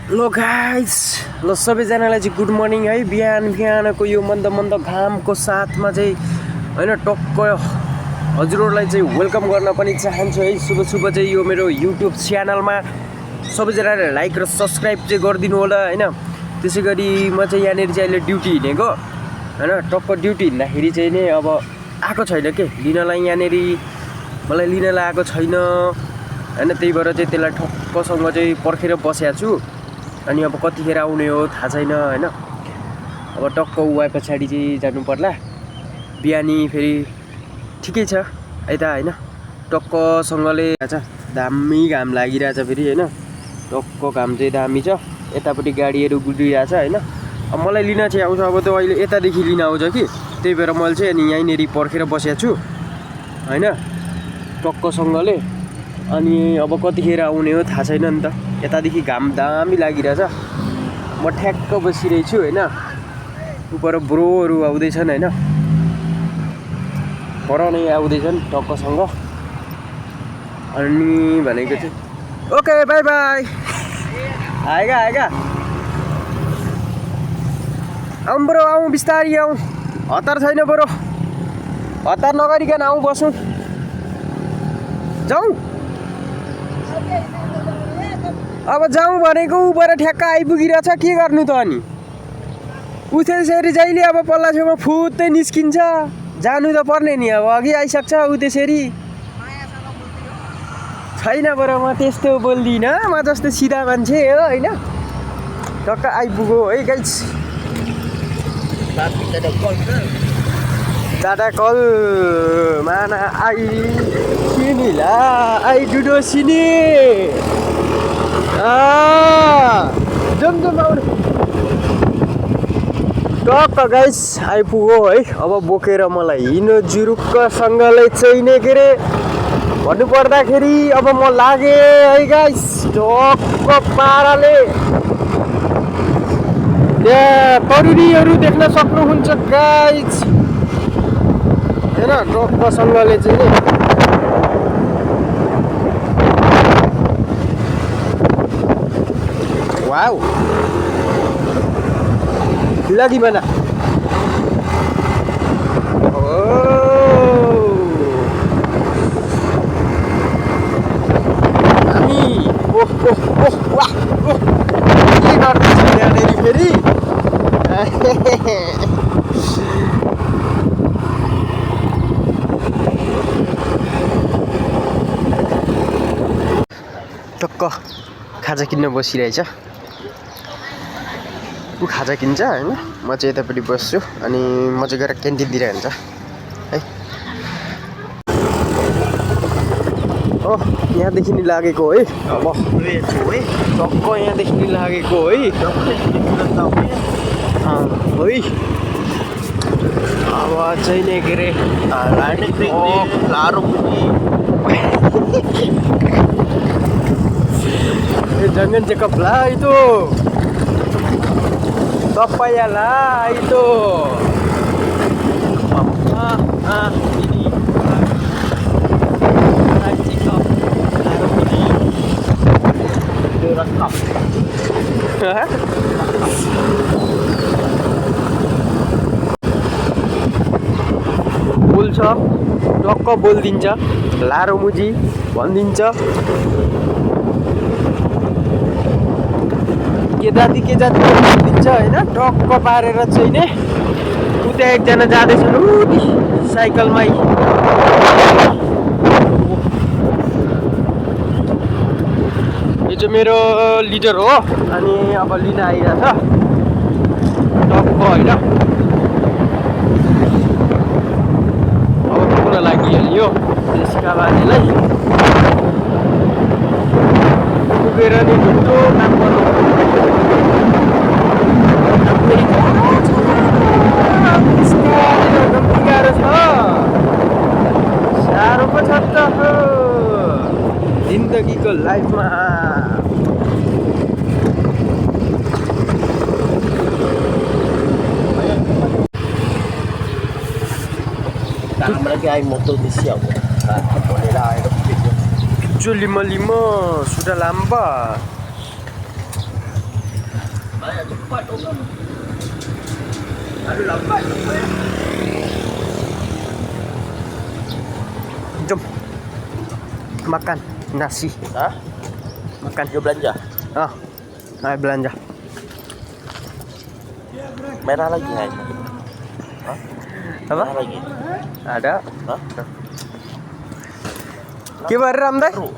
लो guys, ल सबैजनालाई चाहिँ गुड मर्निङ है। बिहानको यो मन्द मन्द घामको साथमा चाहिँ होइन टक्क हजुरहरूलाई चाहिँ वेलकम गर्न पनि चाहन्छु है। शुभ चाहिँ यो मेरो युट्युब च्यानलमा सबैजनाले लाइक र सब्सक्राइब चाहिँ गरिदिनु होला होइन। त्यसै गरी म चाहिँ यहाँनिर चाहिँ अहिले ड्युटी हिँडेको होइन। टक्क ड्युटी हिँड्दाखेरि चाहिँ नि अब आएको छैन के लिनलाई, यहाँनिर मलाई लिनलाई आएको छैन होइन। त्यही भएर चाहिँ त्यसलाई ठक्कसँग चाहिँ पर्खेर बसेको छु। अनि अब कतिखेर आउने हो थाहा छैन होइन। अब टक्क उहाँ पछाडि चाहिँ जानु पर्ला। बिहानी फेरि ठिकै छ यता होइन, टक्कसँगले छ। दामी घाम लागिरहेछ फेरि होइन। टक्क घाम चाहिँ दामी छ। यतापट्टि गाडीहरू गुडिरहेछ होइन। अब मलाई लिन चाहिँ आउँछ, अब त अहिले यतादेखि लिन आउँछ कि, त्यही भएर मैले चाहिँ अनि यहीँनिर पर्खेर बसेको छु होइन टक्कसँगले। अनि अब कतिखेर आउने हो थाहा छैन नि त। यतादेखि घाम दामी लागिरहेछ। म ठ्याक्क बसिरहेको छु होइन। उपर ब्रोहरू आउँदैछन् होइन, पर नै आउँदैछन् टक्कसँग। अनि भनेको चाहिँ ओके बाई बाई। आएगा आउँ ब्रो, आउँ बिस्तारी आउँ, हतार छैन ब्रो। हतार नगरिकन आउँ, बसौँ, जाउँ। अब जाउँ भनेको उबाट ठ्याक्क आइपुगिरहेछ, के गर्नु त। अनि उतेसरी जहिले अब पल्ला छेउमा फुत्तै निस्किन्छ। जानु त पर्ने नि, अब अघि आइसक्छ उतेसरी। छैन बरु, म त्यस्तो बोल्दिनँ, म जस्तो सिधा मान्छे हो होइन। टक्क आइपुग्यो है गाइस। दादा कल माना आई सिनिला आई डुडो सिनी जम आउनु। टक्क गाइस आइपुग्यो है। अब बोकेर मलाई हिँड्नु जुरुक्कसँगले चाहिने के अरे भन्नु पर्दाखेरि अब म लागेँ है गाइस टक्क पाराले। त्यहाँ तरुरीहरू देख्न सक्नुहुन्छ गाइस होइन। टक्कसँगले चाहिँ नि wow lagi mana? Oh, Ami, wah, ini nanti sudah dari Ferry. टक्क खाजा किन्न बसिरहेछ। ऊ खाजा किन्छ होइन, म चाहिँ यतापट्टि बस्छु। अनि म चाहिँ गएर क्यान्टिनतिर हुन्छ है। ओ यहाँदेखि नि लागेको है। अब टक्क यहाँदेखि नि लागेको है है। अब चाहिँ नि के अरे jangan cakap lah itu. Papaya lah itu. Ini cakap itu rekap. बोल्छ टक्क बोलिदिन्छ, लारो मुजी भनिदिन्छ। के जाति भनिदिन्छ होइन। टक्क पारेर चाहिँ नि उता एकजना जाँदैछन् उति साइकलमै। यो चाहिँ मेरो लिडर हो। अनि अब लिन आइरहेछ टक्क होइन। अब पुरा लागिहाल्यो त्यसका बाजेलाई। पुगेर नि ढुक्लो काम गर्नु। गाह्रो छ, साह्रो पो छ त जिन्दगीको लाइफमा। Lima-lima sudah lambat. cepat orang. Aduh lambat. Jom makan nasi. Hah? Makan. Dia belanja. Ah, ayo belanja. Merah lagi kan? Hah? Apa? Merah lagi. Ada. Hah? Gimana Ram teh? Seru.